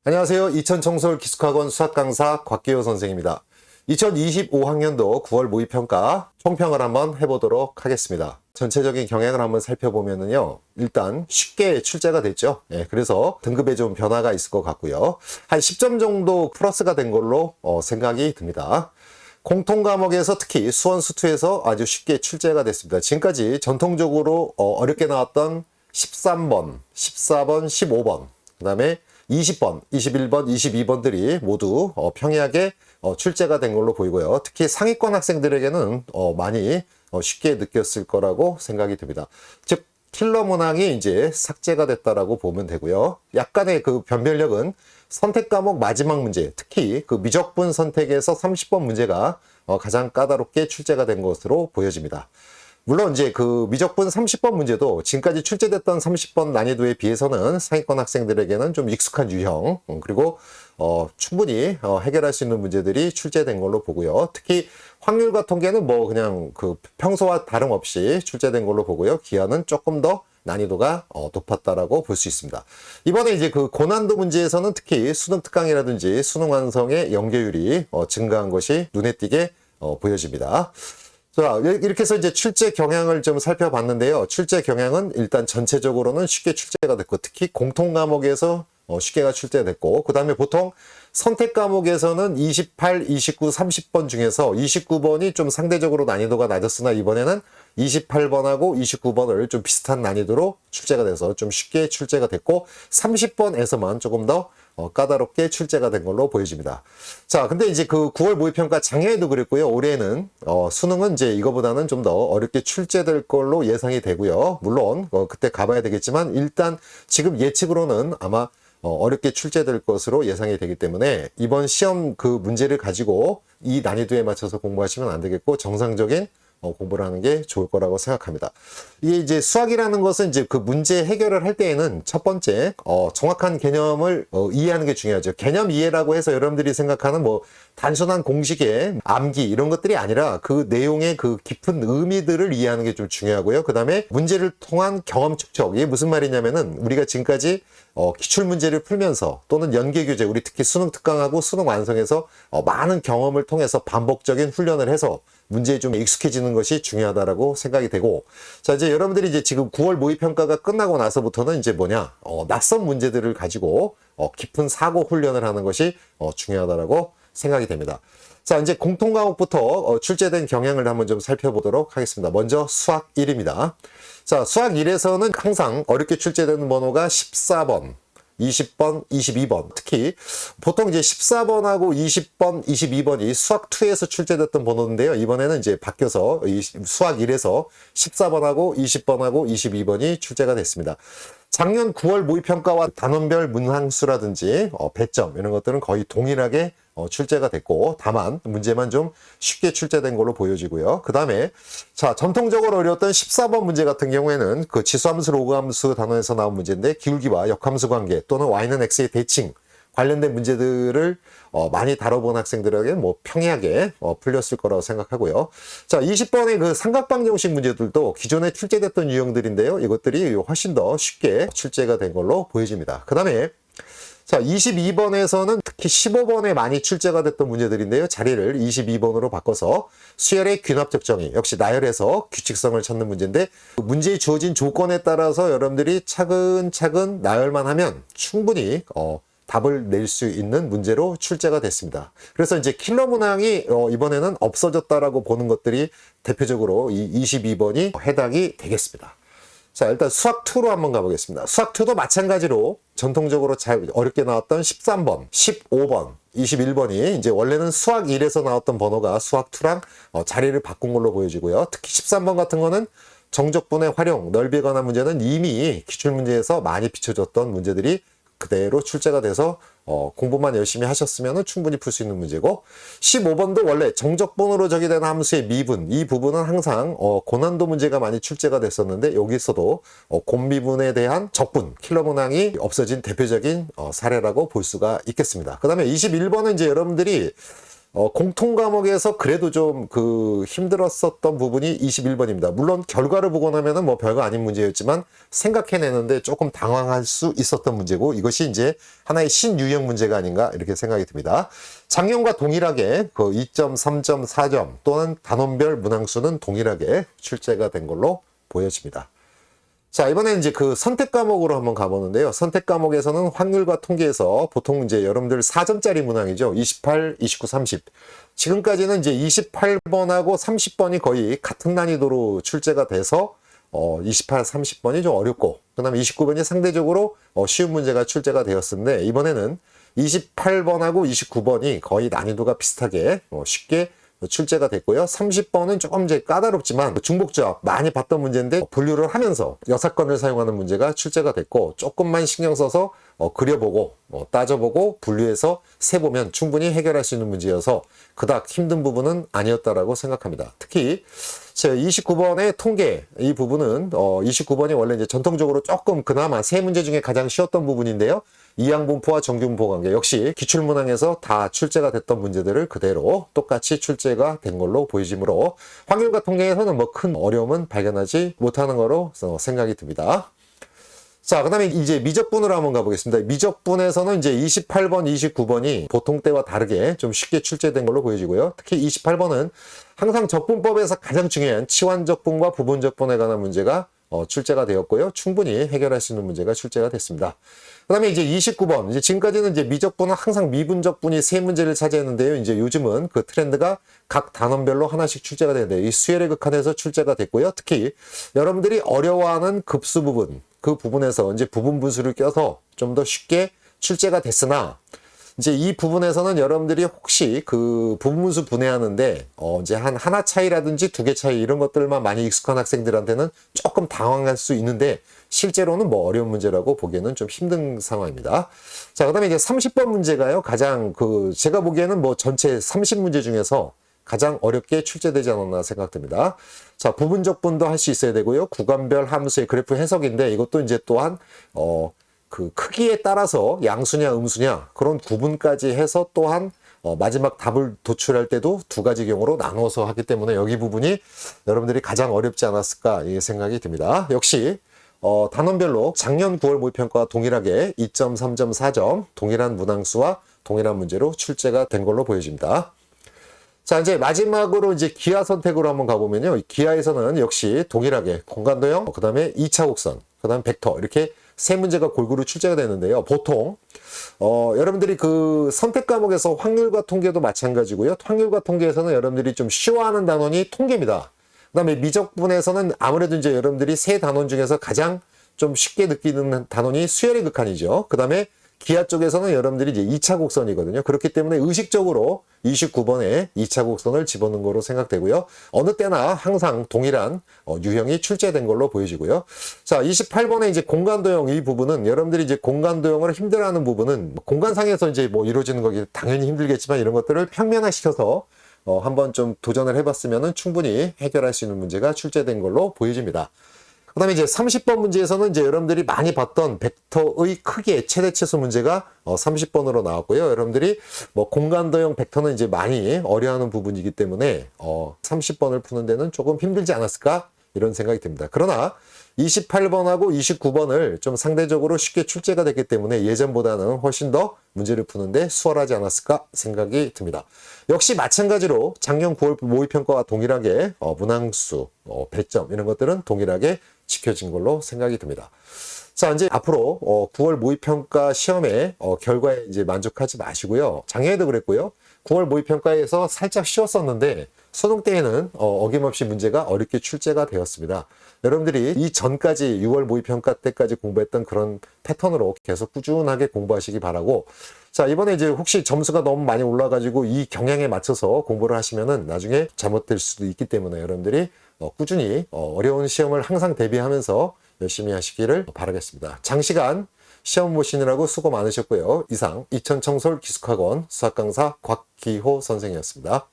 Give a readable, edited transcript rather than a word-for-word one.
안녕하세요. 이천청솔 기숙학원 수학강사 곽기호 선생입니다. 2025학년도 9월 모의평가 총평을 한번 해보도록 하겠습니다. 전체적인 경향을 한번 살펴보면요. 일단 쉽게 출제가 됐죠. 그래서 등급에 좀 변화가 있을 것 같고요. 한 10점 정도 플러스가 된 걸로 생각이 듭니다. 공통 과목에서 특히 수원 수투에서 아주 쉽게 출제가 됐습니다. 지금까지 전통적으로 어렵게 나왔던 13번, 14번, 15번, 그 다음에 20번, 21번, 22번들이 모두 평이하게 출제가 된 걸로 보이고요. 특히 상위권 학생들에게는 많이 쉽게 느꼈을 거라고 생각이 듭니다. 즉 킬러 문항이 이제 삭제가 됐다라고 보면 되고요. 약간의 그 변별력은 선택 과목 마지막 문제, 특히 그 미적분 선택에서 30번 문제가 가장 까다롭게 출제가 된 것으로 보여집니다. 물론 이제 그 미적분 30번 문제도 지금까지 출제됐던 30번 난이도에 비해서는 상위권 학생들에게는 좀 익숙한 유형, 그리고 충분히 해결할 수 있는 문제들이 출제된 걸로 보고요. 특히 확률과 통계는 뭐 그냥 그 평소와 다름없이 출제된 걸로 보고요. 기하는 조금 더 난이도가 높았다라고 볼 수 있습니다. 이번에 이제 그 고난도 문제에서는 특히 수능 특강이라든지 수능 완성의 연계율이 증가한 것이 눈에 띄게 보여집니다. 자, 이렇게 해서 이제 출제 경향을 좀 살펴봤는데요. 출제 경향은 일단 전체적으로는 쉽게 출제가 됐고, 특히 공통 과목에서 쉽게가 출제됐고, 그 다음에 보통 선택 과목에서는 28, 29, 30번 중에서 29번이 좀 상대적으로 난이도가 낮았으나 이번에는 28번하고 29번을 좀 비슷한 난이도로 출제가 돼서 좀 쉽게 출제가 됐고, 30번에서만 조금 더 까다롭게 출제가 된 걸로 보여집니다. 자, 근데 이제 그 9월 모의평가 작년에도 그랬고요. 올해는 수능은 이제 이거보다는 좀 더 어렵게 출제될 걸로 예상이 되고요. 물론 그때 가봐야 되겠지만 일단 지금 예측으로는 아마 어렵게 출제될 것으로 예상이 되기 때문에 이번 시험 그 문제를 가지고 이 난이도에 맞춰서 공부하시면 안 되겠고 정상적인 공부를 하는 게 좋을 거라고 생각합니다. 이게 이제 수학이라는 것은 이제 그 문제 해결을 할 때에는 첫 번째 정확한 개념을 이해하는 게 중요하죠. 개념 이해라고 해서 여러분들이 생각하는 뭐 단순한 공식의 암기 이런 것들이 아니라 그 내용의 그 깊은 의미들을 이해하는 게 좀 중요하고요. 그 다음에 문제를 통한 경험 축적. 이게 무슨 말이냐면은 우리가 지금까지 기출 문제를 풀면서 또는 연계 교재, 우리 특히 수능 특강하고 수능 완성에서 많은 경험을 통해서 반복적인 훈련을 해서 문제에 좀 익숙해지는 것이 중요하다라고 생각이 되고, 자, 이제 여러분들이 이제 지금 9월 모의평가가 끝나고 나서부터는 이제 뭐냐, 낯선 문제들을 가지고 깊은 사고 훈련을 하는 것이 중요하다라고 생각이 됩니다. 자, 이제 공통 과목부터 출제된 경향을 한번 좀 살펴보도록 하겠습니다. 먼저 수학 1입니다. 자, 수학 1에서는 항상 어렵게 출제되는 번호가 14번, 20번, 22번. 특히 보통 이제 14번하고 20번, 22번이 수학 2에서 출제됐던 번호인데요. 이번에는 이제 바뀌어서 이 수학 1에서 14번하고 20번하고 22번이 출제가 됐습니다. 작년 9월 모의평가와 단원별 문항수라든지 배점 이런 것들은 거의 동일하게 출제가 됐고, 다만 문제만 좀 쉽게 출제된 걸로 보여지고요. 그 다음에 자, 전통적으로 어려웠던 14번 문제 같은 경우에는 그 지수함수, 로그함수 단원에서 나온 문제인데 기울기와 역함수 관계 또는 y는 x의 대칭 관련된 문제들을 많이 다뤄본 학생들에게 뭐 평이하게 풀렸을 거라고 생각하고요. 자, 20번의 그 삼각방정식 문제들도 기존에 출제됐던 유형들인데요. 이것들이 훨씬 더 쉽게 출제가 된 걸로 보여집니다. 그 다음에 자, 22번에서는 특히 15번에 많이 출제가 됐던 문제들인데요. 자리를 22번으로 바꿔서 수열의 귀납적 정의, 역시 나열에서 규칙성을 찾는 문제인데, 문제에 주어진 조건에 따라서 여러분들이 차근차근 나열만 하면 충분히 답을 낼 수 있는 문제로 출제가 됐습니다. 그래서 이제 킬러 문항이 이번에는 없어졌다라고 보는 것들이 대표적으로 이 22번이 해당이 되겠습니다. 자, 일단 수학2로 한번 가보겠습니다. 수학2도 마찬가지로 전통적으로 잘 어렵게 나왔던 13번, 15번, 21번이 이제 원래는 수학 1에서 나왔던 번호가 수학2랑 자리를 바꾼 걸로 보여지고요. 특히 13번 같은 거는 정적분의 활용, 넓이에 관한 문제는 이미 기출문제에서 많이 비춰졌던 문제들이 그대로 출제가 돼서 공부만 열심히 하셨으면 충분히 풀 수 있는 문제고, 15번도 원래 정적분으로 적이된 함수의 미분, 이 부분은 항상 고난도 문제가 많이 출제가 됐었는데 여기서도 곤미분에 대한 적분, 킬러 문항이 없어진 대표적인 사례라고 볼 수가 있겠습니다. 그 다음에 21번은 이제 여러분들이 공통 과목에서 그래도 좀 힘들었었던 부분이 21번입니다. 물론 결과를 보고 나면은 뭐 별거 아닌 문제였지만 생각해내는데 조금 당황할 수 있었던 문제고, 이것이 이제 하나의 신유형 문제가 아닌가 이렇게 생각이 듭니다. 작년과 동일하게 2점, 3점, 4점 또는 단원별 문항수는 동일하게 출제가 된 걸로 보여집니다. 자, 이번에는 이제 선택 과목으로 한번 가보는데요. 선택 과목에서는 확률과 통계에서 보통 이제 여러분들 4점짜리 문항이죠. 28, 29, 30. 지금까지는 이제 28번하고 30번이 거의 같은 난이도로 출제가 돼서 28, 30번이 좀 어렵고, 그 다음에 29번이 상대적으로 쉬운 문제가 출제가 되었는데, 이번에는 28번하고 29번이 거의 난이도가 비슷하게 쉽게 출제가 됐고요. 30번은 조금 이제 까다롭지만 중복조합 많이 봤던 문제인데 분류를 하면서 여사건을 사용하는 문제가 출제가 됐고, 조금만 신경 써서 그려보고 따져보고 분류해서 세보면 충분히 해결할 수 있는 문제여서 그닥 힘든 부분은 아니었다라고 생각합니다. 특히 29번의 통계 이 부분은 29번이 원래 이제 전통적으로 조금 그나마 세 문제 중에 가장 쉬웠던 부분인데요. 이항분포와 정규분포 관계 역시 기출문항에서 다 출제가 됐던 문제들을 그대로 똑같이 출제가 된 걸로 보이지므로 확률과 통계에서는 뭐 큰 어려움은 발견하지 못하는 거로 생각이 듭니다. 자, 그 다음에 이제 미적분으로 한번 가보겠습니다. 미적분에서는 이제 28번, 29번이 보통 때와 다르게 좀 쉽게 출제된 걸로 보여지고요. 특히 28번은 항상 적분법에서 가장 중요한 치환적분과 부분적분에 관한 문제가 출제가 되었고요. 충분히 해결할 수 있는 문제가 출제가 됐습니다. 그 다음에 이제 29번, 이제 지금까지는 이제 미적분은 항상 미분적분이 세 문제를 차지했는데요. 이제 요즘은 그 트렌드가 각 단원별로 하나씩 출제가 되는데, 이 수열의 극한에서 출제가 됐고요. 특히 여러분들이 어려워하는 급수 부분, 그 부분에서 이제 부분 분수를 껴서 좀 더 쉽게 출제가 됐으나, 이제 이 부분에서는 여러분들이 혹시 그 부분 분수 분해하는데 이제 하나 차이라든지 두 개 차이 이런 것들만 많이 익숙한 학생들한테는 조금 당황할 수 있는데, 실제로는 뭐 어려운 문제라고 보기에는 좀 힘든 상황입니다. 자, 그다음에 이제 30번 문제가요. 가장 제가 보기에는 뭐 전체 30문제 중에서 가장 어렵게 출제되지 않았나 생각됩니다. 자, 부분적분도 할 수 있어야 되고요. 구간별 함수의 그래프 해석인데, 이것도 이제 또한 그 크기에 따라서 양수냐 음수냐 그런 구분까지 해서 또한 마지막 답을 도출할 때도 두 가지 경우로 나누어서 하기 때문에 여기 부분이 여러분들이 가장 어렵지 않았을까 이 생각이 듭니다. 역시 단원별로 작년 9월 모의평가와 동일하게 2점, 3점, 4점 동일한 문항수와 동일한 문제로 출제가 된 걸로 보여집니다. 자, 이제 마지막으로 이제 기하 선택으로 한번 가보면요. 기하에서는 역시 동일하게 공간도형, 그 다음에 2차 곡선, 그 다음에 벡터 이렇게 세 문제가 골고루 출제가 되는데요. 보통 여러분들이 그 선택 과목에서 확률과 통계도 마찬가지고요. 확률과 통계에서는 여러분들이 좀 쉬워하는 단원이 통계입니다. 그 다음에 미적분에서는 아무래도 이제 여러분들이 세 단원 중에서 가장 좀 쉽게 느끼는 단원이 수열의 극한이죠. 그 다음에 기하 쪽에서는 여러분들이 이제 2차 곡선이거든요. 그렇기 때문에 의식적으로 29번에 2차 곡선을 집어넣은 거로 생각되고요. 어느 때나 항상 동일한 유형이 출제된 걸로 보여지고요. 자, 28번에 이제 공간도형 이 부분은 여러분들이 이제 공간도형을 힘들어하는 부분은 공간상에서 이제 뭐 이루어지는 거기 당연히 힘들겠지만 이런 것들을 평면화시켜서 한번 좀 도전을 해봤으면은 충분히 해결할 수 있는 문제가 출제된 걸로 보여집니다. 그 다음에 이제 30번 문제에서는 이제 여러분들이 많이 봤던 벡터의 크기의 최대치수 문제가 30번으로 나왔고요. 여러분들이 뭐 공간도형 벡터는 이제 많이 어려워하는 부분이기 때문에 30번을 푸는 데는 조금 힘들지 않았을까 이런 생각이 듭니다. 그러나 28번하고 29번을 좀 상대적으로 쉽게 출제가 됐기 때문에 예전보다는 훨씬 더 문제를 푸는데 수월하지 않았을까 생각이 듭니다. 역시 마찬가지로 작년 9월 모의평가와 동일하게 문항수, 배점 이런 것들은 동일하게 지켜진 걸로 생각이 듭니다. 자, 이제 앞으로 9월 모의평가 시험의 결과에 이제 만족하지 마시고요. 작년에도 그랬고요. 9월 모의평가에서 살짝 쉬웠었는데 수능 때에는 어김없이 문제가 어렵게 출제가 되었습니다. 여러분들이 이 전까지 6월 모의평가 때까지 공부했던 그런 패턴으로 계속 꾸준하게 공부하시기 바라고, 자, 이번에 이제 혹시 점수가 너무 많이 올라가지고 이 경향에 맞춰서 공부를 하시면은 나중에 잘못될 수도 있기 때문에 여러분들이 꾸준히 어려운 시험을 항상 대비하면서 열심히 하시기를 바라겠습니다. 장시간 시험 보시느라고 수고 많으셨고요. 이상 이천청솔 기숙학원 수학강사 곽기호 선생이었습니다.